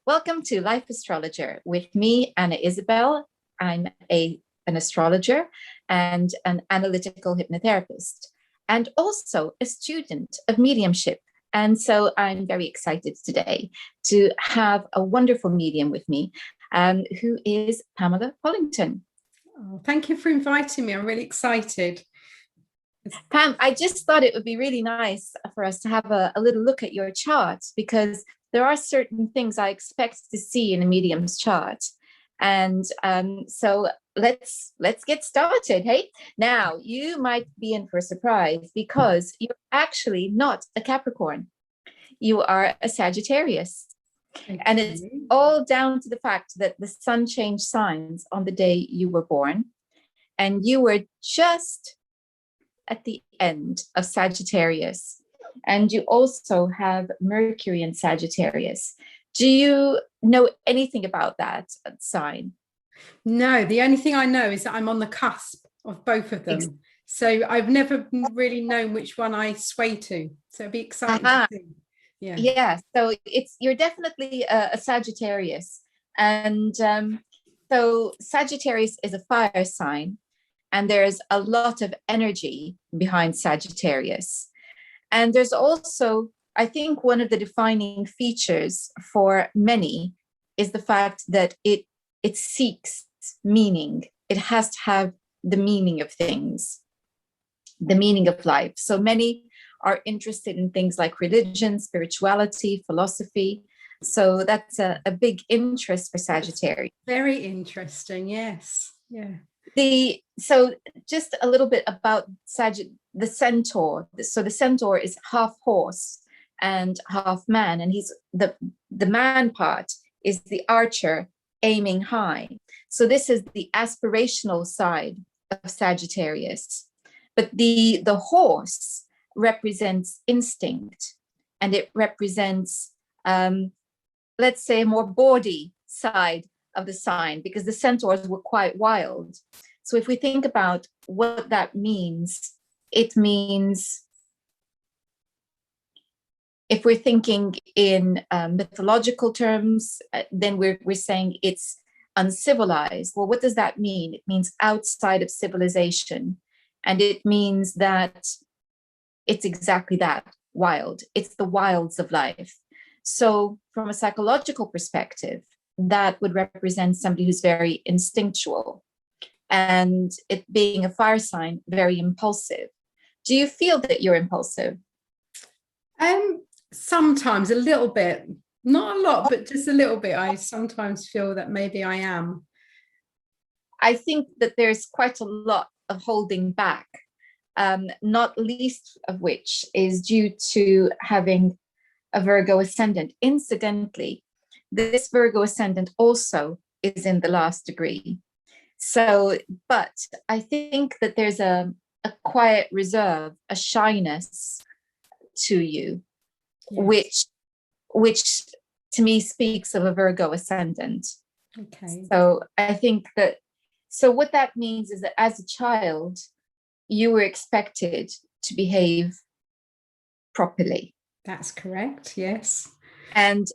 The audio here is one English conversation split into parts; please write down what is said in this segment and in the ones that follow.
Welcome to Life Astrologer with me, Anna Isabel. I'm an astrologer and an analytical hypnotherapist, and also a student of mediumship. And so I'm very excited today to have a wonderful medium with me, who is Pamela Pollington. Oh, thank you for inviting me. I'm really excited. Pam, I just thought it would be really nice for us to have a little look at your chart, because there are certain things I expect to see in a medium's chart. And so let's get started. Hey, now you might be in for a surprise because you're actually not a Capricorn. You are a Sagittarius. Okay. And it's all down to the fact that the sun changed signs on the day you were born. And you were just at the end of Sagittarius. And you also have Mercury in Sagittarius. Do you know anything about that sign? No, the only thing I know is that I'm on the cusp of both of them. So I've never really known which one I sway to. So it'd be exciting to see. Yeah. So you're definitely a Sagittarius. And so Sagittarius is a fire sign. And there's a lot of energy behind Sagittarius. And there's also, I think, one of the defining features for many is the fact that it seeks meaning. It has to have the meaning of things, the meaning of life. So many are interested in things like religion, spirituality, philosophy. So that's a big interest for Sagittarius. Very interesting, yes. Yeah. So just a little bit about the centaur. So the centaur is half horse and half man, and he's the man part is the archer aiming high. So this is the aspirational side of Sagittarius. But the horse represents instinct, and it represents, let's say, a more bawdy side of the sign, because the centaurs were quite wild. So if we think about what that means, it means, if we're thinking in mythological terms, then we're saying it's uncivilized. Well, what does that mean? It means outside of civilization. And it means that it's exactly that, wild. It's the wilds of life. So from a psychological perspective, that would represent somebody who's very instinctual, and it being a fire sign, very impulsive. Do you feel that you're impulsive? Sometimes a little bit, not a lot, but just a little bit. I sometimes feel that maybe I am. I think that there's quite a lot of holding back, not least of which is due to having a Virgo ascendant. Incidentally, this Virgo ascendant also is in the last degree. So, but I think that there's a quiet reserve, a shyness to you, yes, which to me speaks of a Virgo ascendant. Okay. So I think that, so what that means is that as a child, you were expected to behave properly. That's correct, yes. And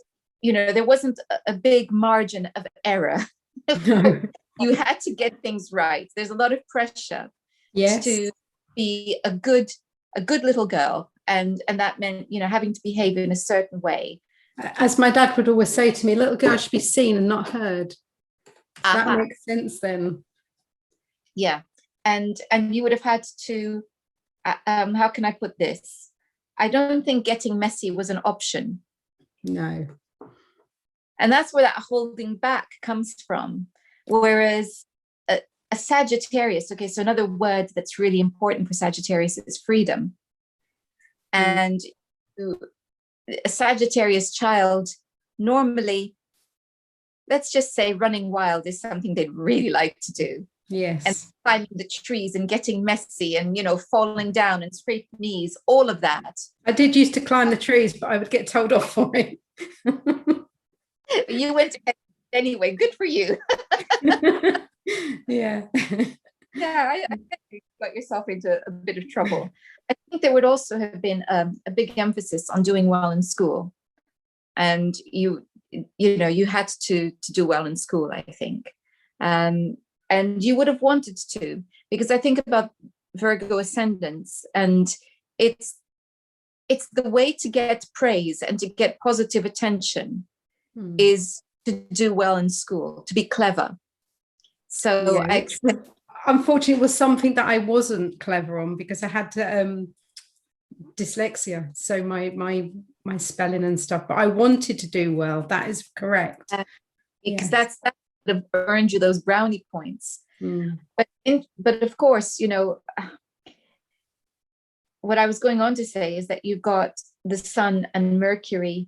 there wasn't a big margin of error. No. You had to get things right. There's a lot of pressure, yes, to be a good little girl. And that meant, having to behave in a certain way. As my dad would always say to me, little girls should be seen and not heard. That makes sense then. Yeah. And you would have had to, how can I put this? I don't think getting messy was an option. No. And that's where that holding back comes from. Whereas a Sagittarius, okay, so another word that's really important for Sagittarius is freedom. And a Sagittarius child, normally, let's just say running wild is something they'd really like to do. Yes. And climbing the trees and getting messy and, falling down and scraping knees, all of that. I did used to climb the trees, but I would get told off for it. You went anyway, good for you. Yeah. Yeah, I think you got yourself into a bit of trouble. I think there would also have been a big emphasis on doing well in school. And you you had to do well in school, I think. And you would have wanted to, because I think about Virgo ascendants, and it's the way to get praise and to get positive attention is to do well in school, to be clever. So yeah, I expect, unfortunately, it was something that I wasn't clever on, because I had dyslexia, so my spelling and stuff, but I wanted to do well. That is correct. Because that's what have earned you those brownie points. But of course, what I was going on to say is that you've got the Sun and Mercury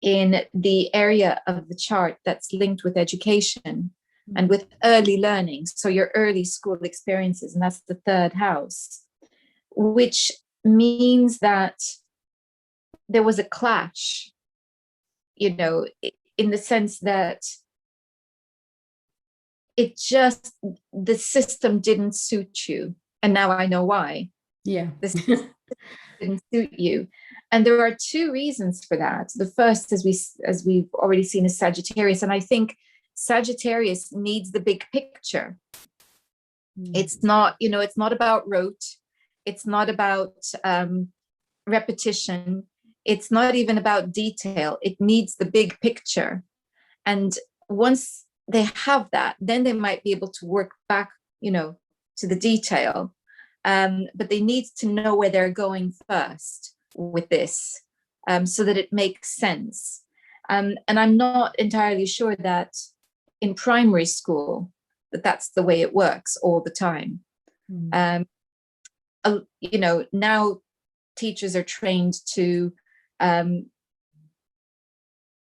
in the area of the chart that's linked with education and with early learning. So your early school experiences, and that's the third house, which means that there was a clash, in the sense that the system didn't suit you. And now I know why. Yeah. The system didn't suit you. And there are two reasons for that. The first, as we've already seen, is Sagittarius. And I think Sagittarius needs the big picture. It's not, it's not about rote. It's not about repetition. It's not even about detail. It needs the big picture. And once they have that, then they might be able to work back, to the detail. But they need to know where they're going first with this, so that it makes sense. And I'm not entirely sure that in primary school that's the way it works all the time. Now teachers are trained to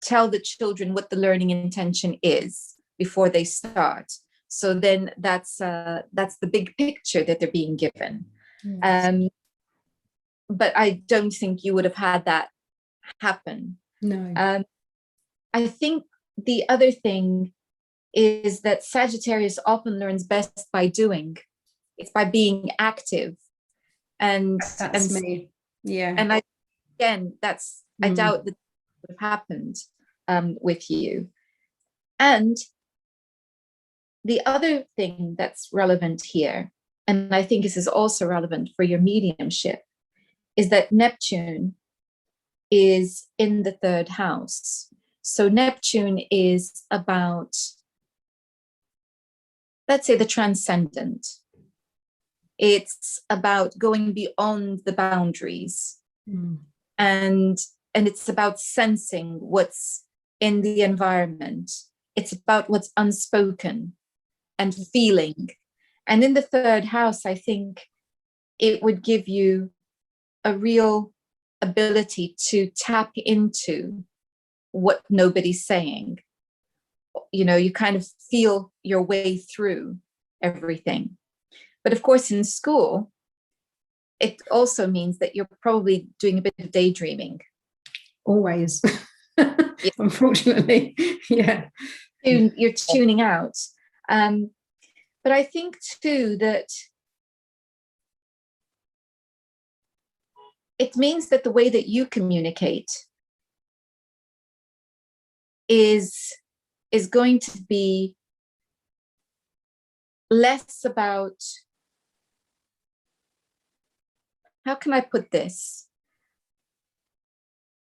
tell the children what the learning intention is before they start. So then that's the big picture that they're being given. Yes. But I don't think you would have had that happen. No. I think the other thing is that Sagittarius often learns best by doing. It's by being active. And that's me. Yeah. And I doubt that would have happened with you. And the other thing that's relevant here, and I think this is also relevant for your mediumship, is that Neptune is in the third house. So Neptune is about, let's say, the transcendent. It's about going beyond the boundaries. And it's about sensing what's in the environment. It's about what's unspoken and feeling. And in the third house, I think it would give you a real ability to tap into what nobody's saying. You kind of feel your way through everything. But of course, in school, it also means that you're probably doing a bit of daydreaming. Always. Unfortunately. Yeah. You're tuning out. But I think too that it means that the way that you communicate is going to be less about, how can I put this?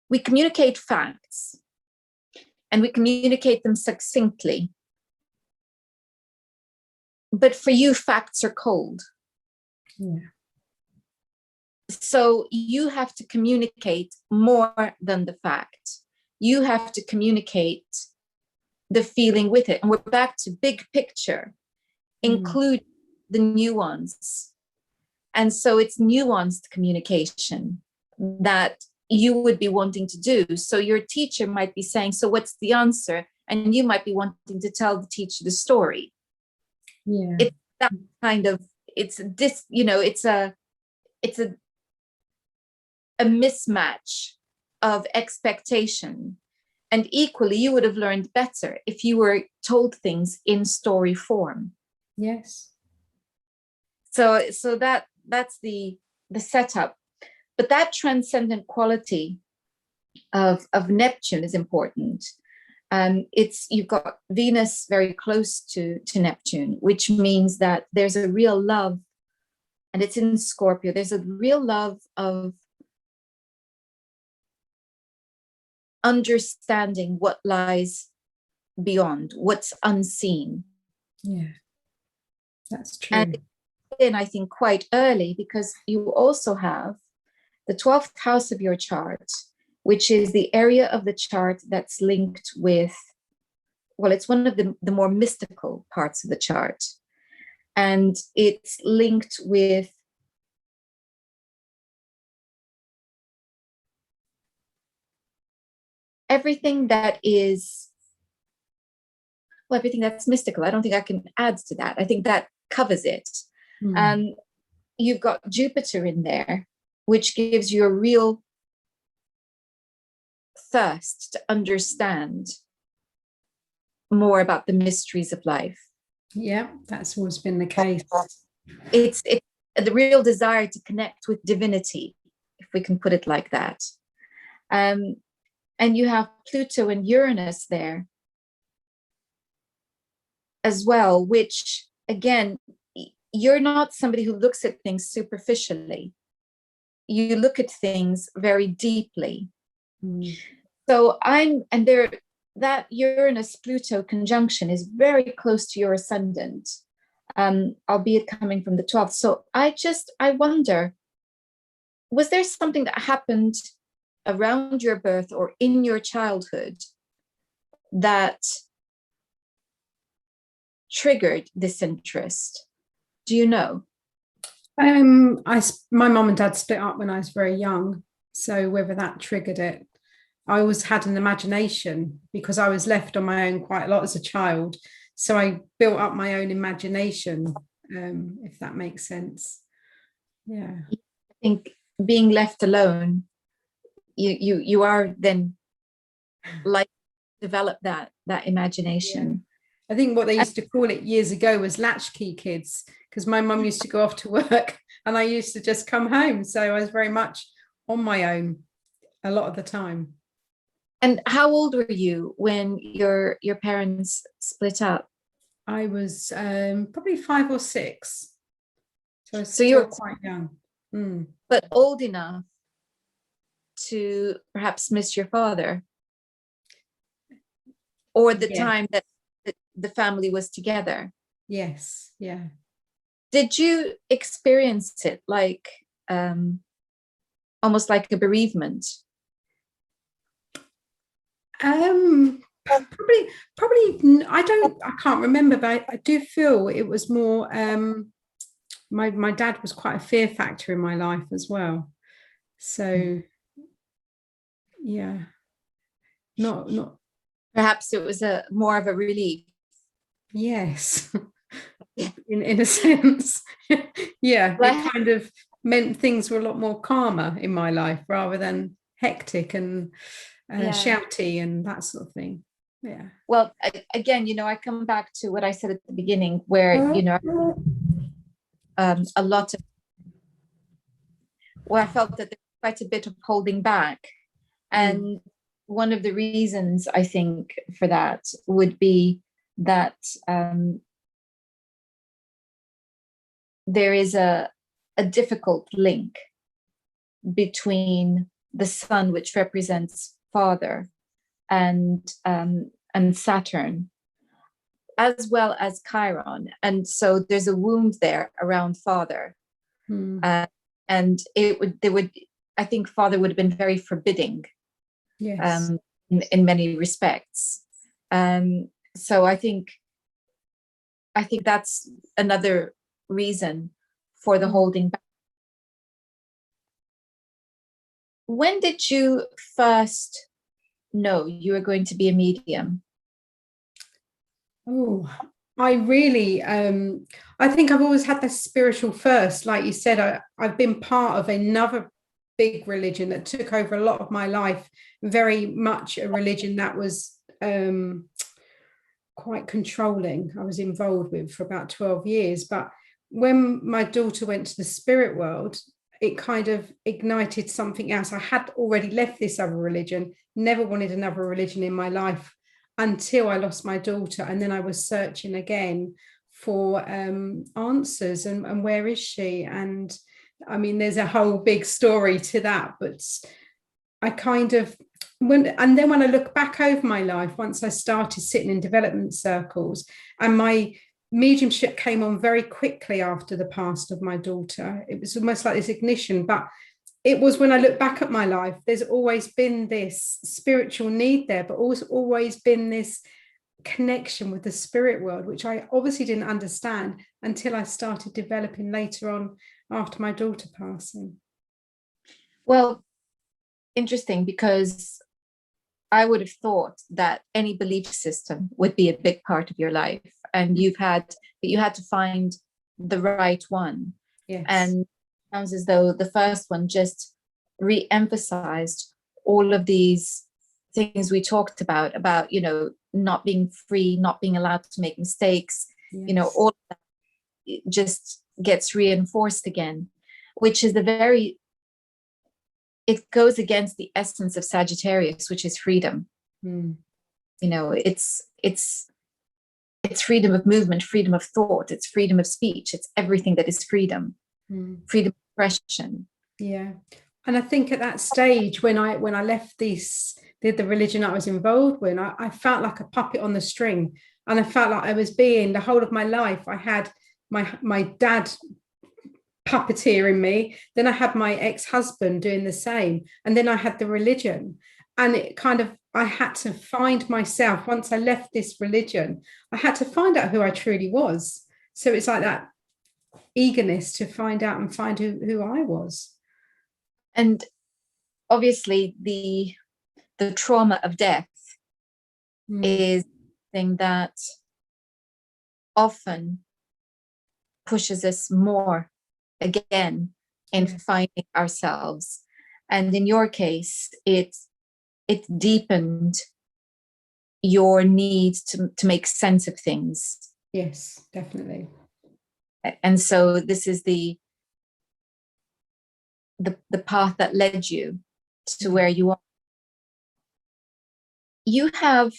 We communicate facts and we communicate them succinctly. But for you, facts are cold. Yeah. So you have to communicate more than the fact. You have to communicate the feeling with it. And we're back to big picture, include the nuance. And so it's nuanced communication that you would be wanting to do. So your teacher might be saying, so what's the answer? And you might be wanting to tell the teacher the story. Yeah. It's that kind of, it's a mismatch of expectation. And equally, you would have learned better if you were told things in story form. Yes. So that's the setup. But that transcendent quality of Neptune is important. It's you've got Venus very close to Neptune, which means that there's a real love, and it's in Scorpio. There's a real love of understanding what lies beyond, what's unseen. Yeah, that's true. And then I think quite early, because you also have the 12th house of your chart, which is the area of the chart that's linked with, well, it's one of the more mystical parts of the chart. And it's linked with everything that is, well, everything that's mystical. I don't think I can add to that. I think that covers it. You've got Jupiter in there, which gives you a real thirst to understand more about the mysteries of life. Yeah, that's always been the case. It's the real desire to connect with divinity, if we can put it like that. And you have Pluto and Uranus there as well, which, again, you're not somebody who looks at things superficially. You look at things very deeply. So that Uranus-Pluto conjunction is very close to your ascendant, albeit coming from the 12th. So I wonder, was there something that happened around your birth or in your childhood that triggered this interest? Do you know? My mum and dad split up when I was very young. So whether that triggered it, I always had an imagination because I was left on my own quite a lot as a child. So I built up my own imagination, if that makes sense. Yeah. I think being left alone, you are then like develop that imagination. Yeah. I think what they used to call it years ago was latchkey kids, because my mum used to go off to work and I used to just come home. So I was very much on my own a lot of the time. And how old were you when your parents split up? I was probably 5 or 6. So you're quite young. But old enough to perhaps miss your father, or the time that the family was together. Yes. Yeah. Did you experience it like almost like a bereavement? Probably I can't remember, but I do feel it was more my dad was quite a fear factor in my life as well. So yeah, not perhaps it was a more of a relief. Yes. in a sense. Yeah, it kind of meant things were a lot more calmer in my life rather than hectic and shouty and that sort of thing. Yeah. Well, again, I come back to what I said at the beginning, where a lot of, I felt that there's quite a bit of holding back, and one of the reasons I think for that would be that there is a difficult link between the sun, which represents father, and Saturn, as well as Chiron. And so there's a wound there around father. And I think father would have been very forbidding. Yes. In many respects. So I think that's another reason for the holding back. When did you first know you were going to be a medium? Oh, I really, I think I've always had this spiritual first. Like you said, I've been part of another big religion that took over a lot of my life, very much a religion that was quite controlling. I was involved with for about 12 years. But when my daughter went to the spirit world, it kind of ignited something else. I had already left this other religion, never wanted another religion in my life. until I lost my daughter. And then I was searching again for answers, and where is she? And I mean, there's a whole big story to that, but I kind of, and then when I look back over my life, once I started sitting in development circles, and my mediumship came on very quickly after the past of my daughter. It was almost like this ignition, but it was when I look back at my life, there's always been this spiritual need there, but also always been this connection with the spirit world, which I obviously didn't understand until I started developing later on after my daughter passing. Well, interesting, because I would have thought that any belief system would be a big part of your life, and you had to find the right one. Yes. And it sounds as though the first one just re-emphasized all of these things we talked about, you know, not being free, not being allowed to make mistakes, Yes. you know, all of that just gets reinforced again, which is it goes against the essence of Sagittarius, which is freedom. You know, it's freedom of movement, freedom of thought, it's freedom of speech, it's everything that is freedom, freedom of expression. Yeah. And I think at that stage, when I left the religion I was involved with, I felt like a puppet on the string, and I felt like I was being, the whole of my life, I had my dad puppeteering me, then I had my ex-husband doing the same, and then I had the religion, and it kind of, I had to find myself. Once I left this religion, I had to find out who I truly was. So it's like that eagerness to find out and find who I was. And obviously the trauma of death is something that often pushes us more again in finding ourselves. And in your case, it deepened your need to make sense of things. Yes, definitely. And so this is the path that led you to where you are. You have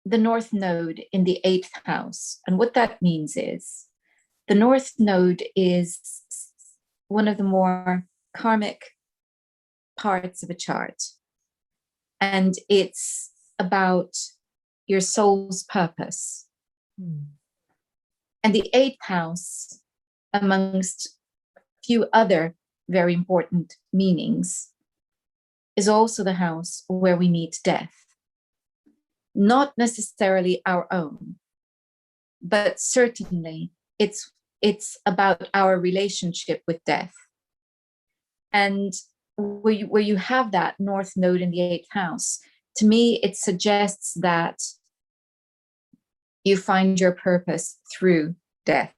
the North Node in the 8th house. And what that means is the North Node is one of the more karmic parts of a chart. And it's about your soul's purpose. And the 8th house, amongst a few other very important meanings, is also the house where we meet death. Not necessarily our own, but certainly it's about our relationship with death. And where you have that North Node in the 8th house, to me, it suggests that you find your purpose through death.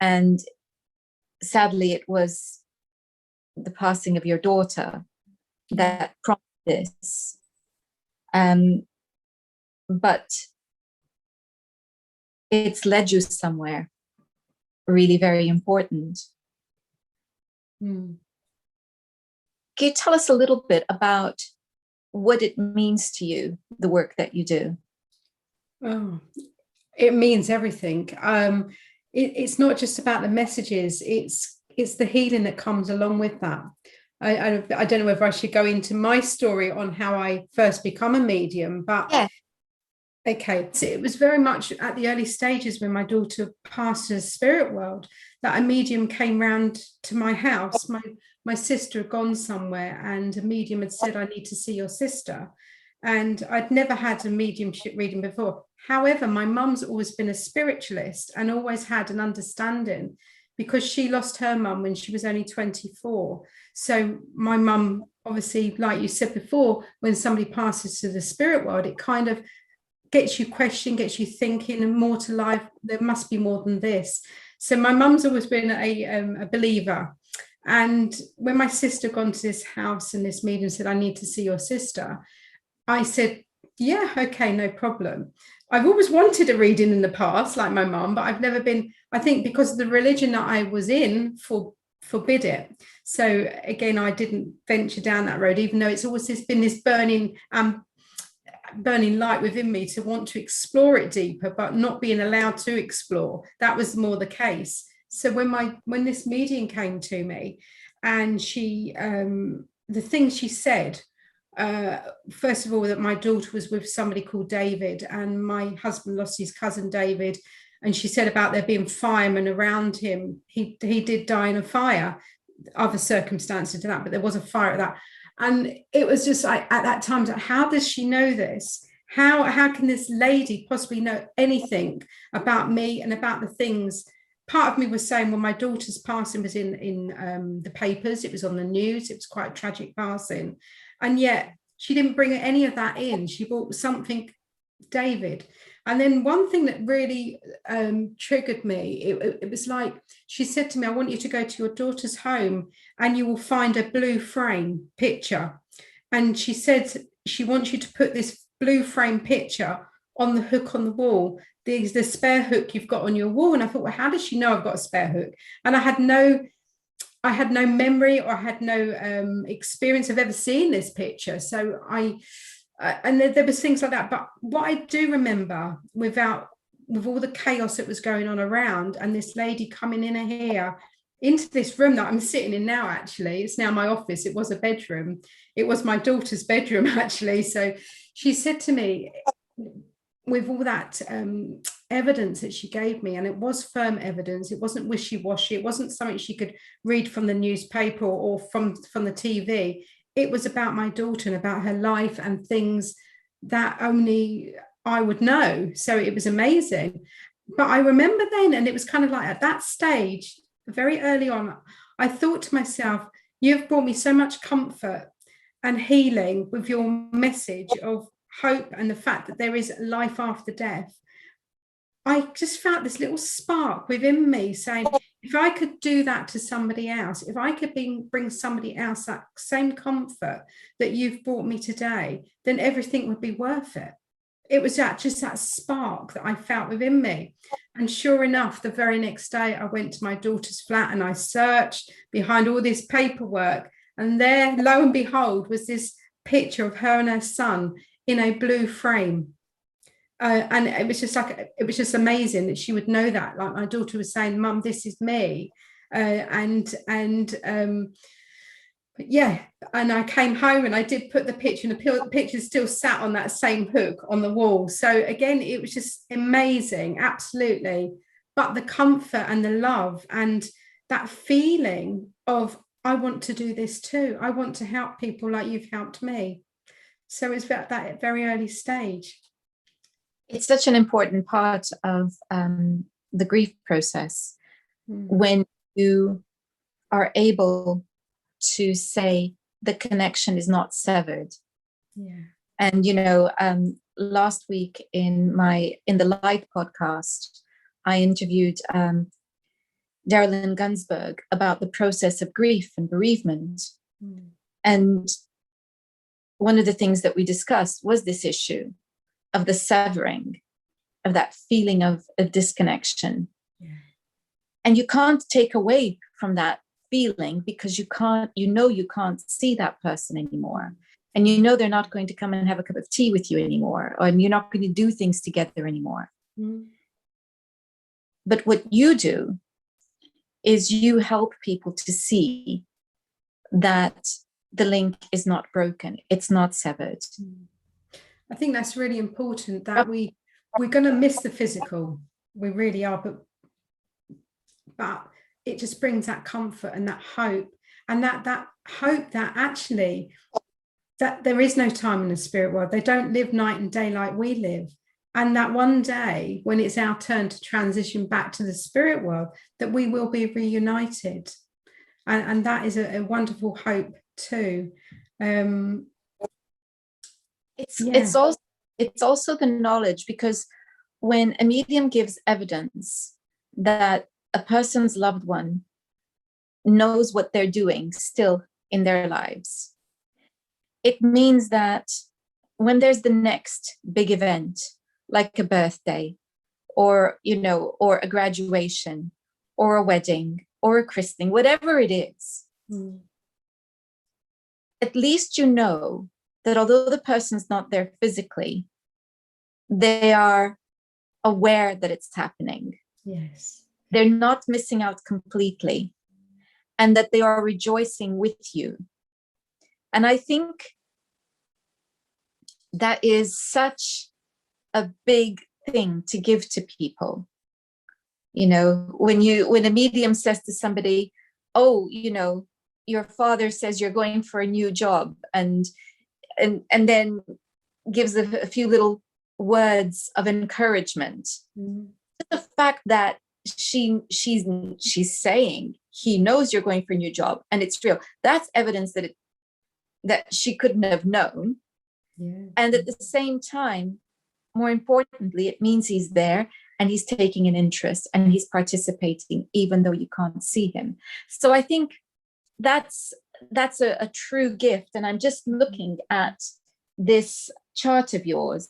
And sadly, it was the passing of your daughter that prompted this. But it's led you somewhere really very important. Can you tell us a little bit about what it means to you, the work that you do? Oh, it means everything. It's not just about the messages, it's the healing that comes along with that. I don't know whether I should go into my story on how I first become a medium, but yeah. Okay, so it was very much at the early stages when my daughter passed to the spirit world that a medium came round to my house. My sister had gone somewhere, and a medium had said, "I need to see your sister." And I'd never had a mediumship reading before. However, my mum's always been a spiritualist and always had an understanding, because she lost her mum when she was only 24. So my mum, obviously, like you said before, when somebody passes to the spirit world, it kind of gets you questioning, gets you thinking, and more to life. There must be more than this. So my mum's always been a believer. And when my sister gone to this house and this medium said, "I need to see your sister," I said, "Yeah, okay, no problem." I've always wanted a reading in the past, like my mum, but I've never been, I think because of the religion that I was in for forbid it. So again, I didn't venture down that road, even though it's always been this burning light within me to want to explore it deeper, but not being allowed to explore. That was more the case. So when this medium came to me, and she the things she said, first of all, that my daughter was with somebody called David, and my husband lost his cousin David, and she said about there being firemen around him. He did die in a fire, other circumstances to that, but there was a fire at that. And it was just like, at that time, how does she know this? How can this lady possibly know anything about me and about the things? Part of me was saying, well, my daughter's passing was in the papers. It was on the news. It was quite a tragic passing. And yet she didn't bring any of that in. She brought something, David. And then one thing that really triggered me, it was like, she said to me, I want you to go to your daughter's home and you will find a blue frame picture. And she said she wants you to put this blue frame picture on the hook on the wall, the spare hook you've got on your wall. And I thought, well, how does she know I've got a spare hook? And I had no memory, or I had no experience of ever seeing this picture. So and there was things like that. But what I do remember, with all the chaos that was going on around, and this lady coming in here into this room that I'm sitting in now, actually, it's now my office. It was a bedroom. It was my daughter's bedroom, actually. So she said to me, with all that evidence that she gave me, and it was firm evidence, it wasn't wishy-washy, it wasn't something she could read from the newspaper or from the TV. It was about my daughter and about her life and things that only I would know. So it was amazing. But I remember then, and it was kind of like at that stage, very early on, I thought to myself, you've brought me so much comfort and healing with your message of hope and the fact that there is life after death. I just felt this little spark within me saying, if I could do that to somebody else, if I could bring somebody else that same comfort that you've brought me today, then everything would be worth it. It was just that spark that I felt within me. And sure enough, the very next day, I went to my daughter's flat and I searched behind all this paperwork. And there, lo and behold, was this picture of her and her son in a blue frame. And it was just amazing that she would know that. Like my daughter was saying, Mum, this is me. And I came home and I did put the picture, and the picture still sat on that same hook on the wall. So again, it was just amazing, absolutely. But the comfort and the love and that feeling of, I want to do this too. I want to help people like you've helped me. So it's at that very early stage. It's such an important part of the grief process, when you are able to say the connection is not severed. Yeah. And last week in the Light podcast, I interviewed Darylyn Gunsberg about the process of grief and bereavement. And one of the things that we discussed was this issue of the severing, of that feeling of disconnection. Yeah. And you can't take away from that feeling, because you can't see that person anymore. And they're not going to come and have a cup of tea with you anymore, or you're not going to do things together anymore. But what you do is you help people to see that the link is not broken, it's not severed. I think that's really important, that we're going to miss the physical. We really are, but it just brings that comfort and that hope, and that hope that actually that there is no time in the spirit world. They don't live night and day like we live. And that one day, when it's our turn to transition back to the spirit world, that we will be reunited. And that is a wonderful hope too. It's also the knowledge, because when a medium gives evidence that a person's loved one knows what they're doing still in their lives, it means that when there's the next big event, like a birthday or a graduation or a wedding or a christening, whatever it is, at least you know that although the person's not there physically, they are aware that it's happening. Yes. They're not missing out completely, and that they are rejoicing with you. And I think that is such a big thing to give to people. You know, when a medium says to somebody, oh, you know, your father says you're going for a new job, and then gives a few little words of encouragement. The fact that she's saying he knows you're going for a new job and it's real, that's evidence that she couldn't have known. And at the same time, more importantly, it means he's there and he's taking an interest and he's participating, even though you can't see him. So I think that's a true gift. And I'm just looking at this chart of yours,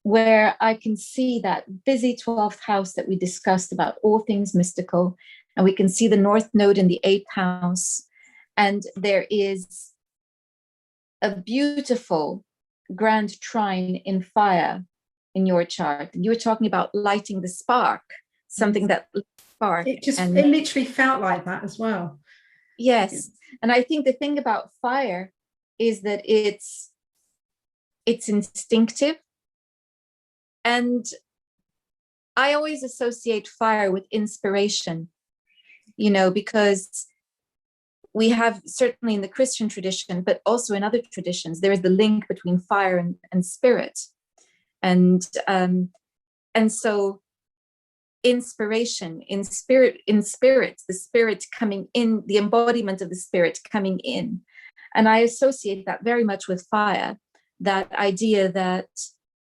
where I can see that busy 12th house that we discussed about all things mystical, and we can see the North Node in the 8th house, and there is a beautiful grand trine in fire in your chart. You were talking about lighting the spark, something that spark. It literally felt like that as well. Yes, and I think the thing about fire is that it's instinctive. And I always associate fire with inspiration, you know, because we have, certainly in the Christian tradition, but also in other traditions, there is the link between fire and spirit. And so inspiration, in spirit, the spirit coming in, the embodiment of the spirit coming in. And I associate that very much with fire, that idea that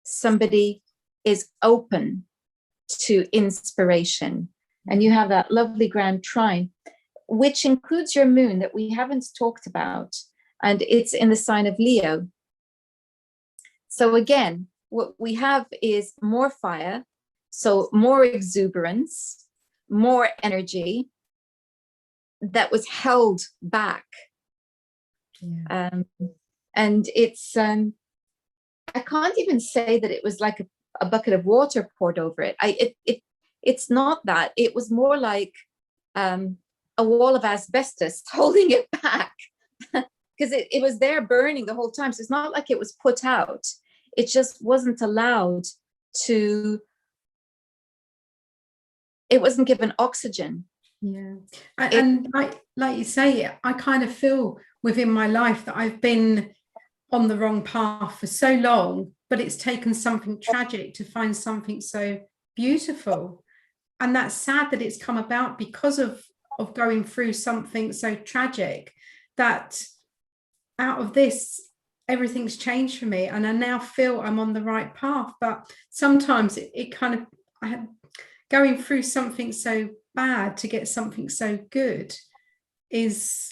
somebody is open to inspiration. And you have that lovely grand trine, which includes your moon that we haven't talked about, and it's in the sign of Leo. So again, what we have is more fire, so more exuberance, more energy that was held back. And it's I can't even say that it was like a bucket of water poured over it. It's not that. It was more like a wall of asbestos holding it back, because it was there burning the whole time. So it's not like it was put out. It just wasn't allowed to, it wasn't given oxygen. Yeah. And like you say, I kind of feel within my life that I've been on the wrong path for so long, but it's taken something tragic to find something so beautiful. And that's sad that it's come about because of going through something so tragic, that out of this, everything's changed for me. And I now feel I'm on the right path. But sometimes it kind of, going through something so bad to get something so good is,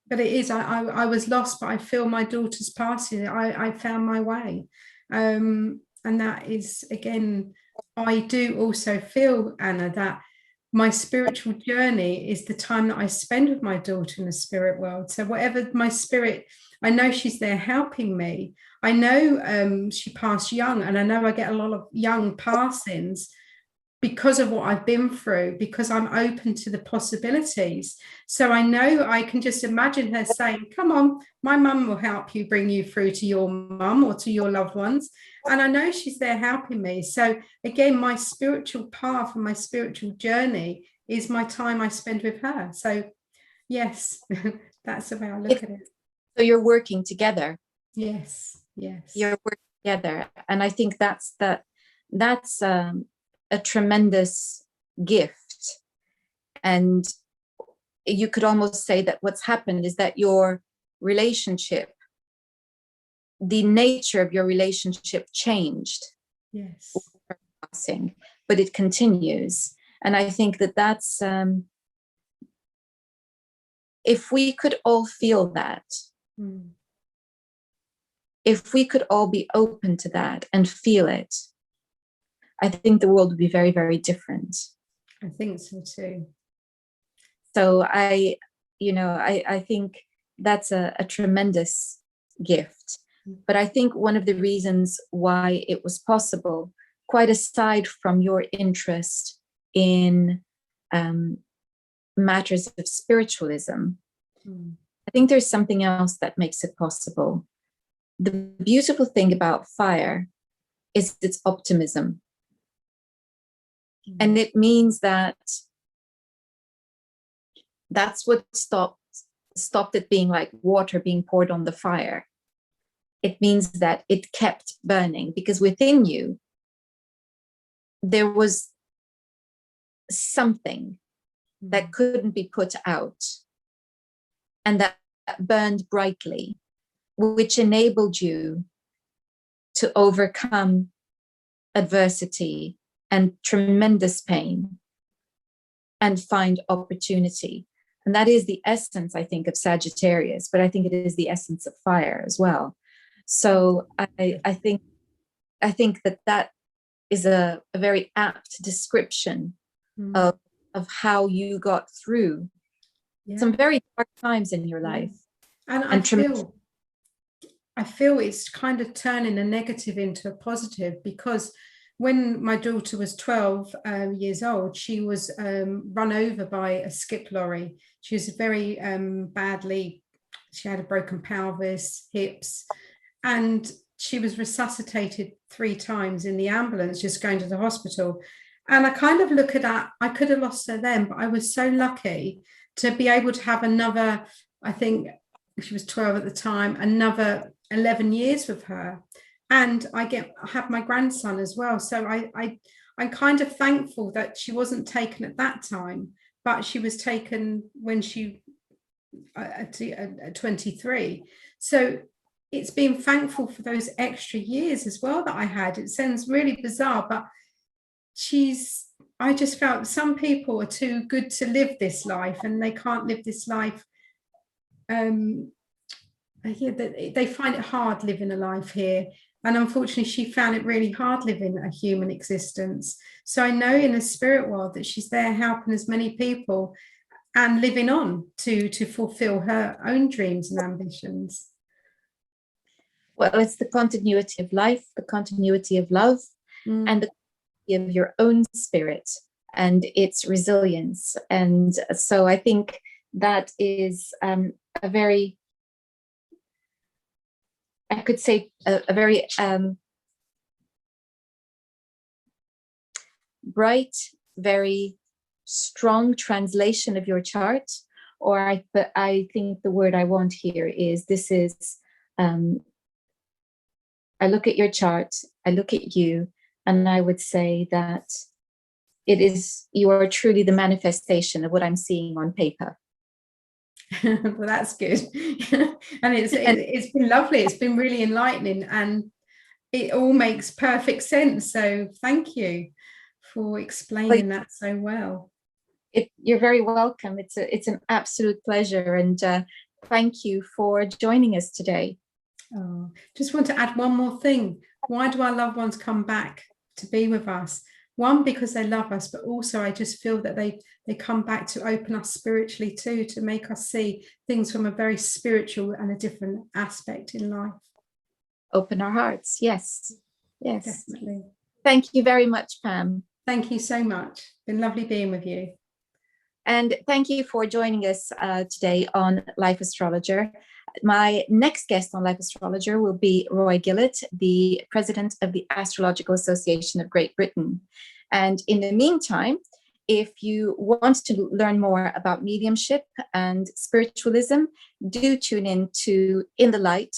but it is, I was lost, but I feel my daughter's passing. I found my way. And that is, again, I do also feel, Anna, that my spiritual journey is the time that I spend with my daughter in the spirit world. So whatever my spirit, I know she's there helping me. I know she passed young, and I know I get a lot of young passings because of what I've been through, because I'm open to the possibilities. So I know I can just imagine her saying, come on, my mum will help you, bring you through to your mum or to your loved ones. And I know she's there helping me. So again, my spiritual path and my spiritual journey is my time I spend with her. So yes, that's the way I look at it. So you're working together. Yes, yes. You're working together. And I think that's a tremendous gift. And you could almost say that what's happened is that your relationship, the nature of your relationship changed. Yes. But it continues. And I think that's, if we could all feel that, if we could all be open to that and feel it, I think the world would be very, very different. I think so too. So I think that's a tremendous gift. But I think one of the reasons why it was possible, quite aside from your interest in matters of spiritualism, I think there's something else that makes it possible. The beautiful thing about fire is its optimism. And it means that that's what stopped it being like water being poured on the fire. It means that it kept burning, because within you, there was something that couldn't be put out and that burned brightly, which enabled you to overcome adversity and tremendous pain and find opportunity. And that is the essence, I think, of Sagittarius, but I think it is the essence of fire as well. So I think that is a very apt description of how you got through some very dark times in your life. And I feel it's kind of turning a negative into a positive, because when my daughter was 12 years old, she was run over by a skip lorry. She was very badly, she had a broken pelvis, hips, and she was resuscitated 3 times in the ambulance, just going to the hospital. And I kind of look at that, I could have lost her then, but I was so lucky to be able to have another, I think she was 12 at the time, another 11 years with her. And I have my grandson as well. So I'm kind of thankful that she wasn't taken at that time, but she was taken when she at 23. So it's being thankful for those extra years as well that I had. It sounds really bizarre, but I just felt some people are too good to live this life, and they can't live this life. They find it hard living a life here. And unfortunately, she found it really hard living a human existence. So I know in the spirit world that she's there helping as many people and living on to fulfill her own dreams and ambitions. Well, it's the continuity of life, the continuity of love, and the continuity of your own spirit and its resilience. And so I think that is a very, I could say, a very bright, very strong translation of your chart. Or I think the word I want here is, this is, I look at your chart, I look at you, and I would say that you are truly the manifestation of what I'm seeing on paper. Well, that's good. And it's been lovely. It's been really enlightening, and it all makes perfect sense. So thank you for explaining that so well. You're very welcome. It's an absolute pleasure, and thank you for joining us today. Oh, just want to add one more thing. Why do our loved ones come back to be with us? One, because they love us, but also I just feel that they come back to open us spiritually too, to make us see things from a very spiritual and a different aspect in life. Open our hearts. Yes. Definitely. Thank you very much, Pam. Thank you so much. Been lovely being with you. And thank you for joining us today on Life Astrologer. My next guest on Life Astrologer will be Roy Gillett, the president of the Astrological Association of Great Britain. And in the meantime, if you want to learn more about mediumship and spiritualism, do tune in to In the Light,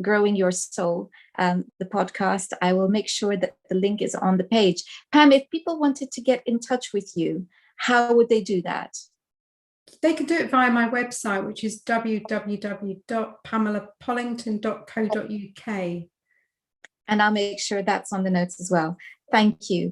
Growing Your Soul, the podcast. I will make sure that the link is on the page. Pam, if people wanted to get in touch with you, how would they do that? They can do it via my website, which is www.pamelapollington.co.uk. And I'll make sure that's on the notes as well. Thank you.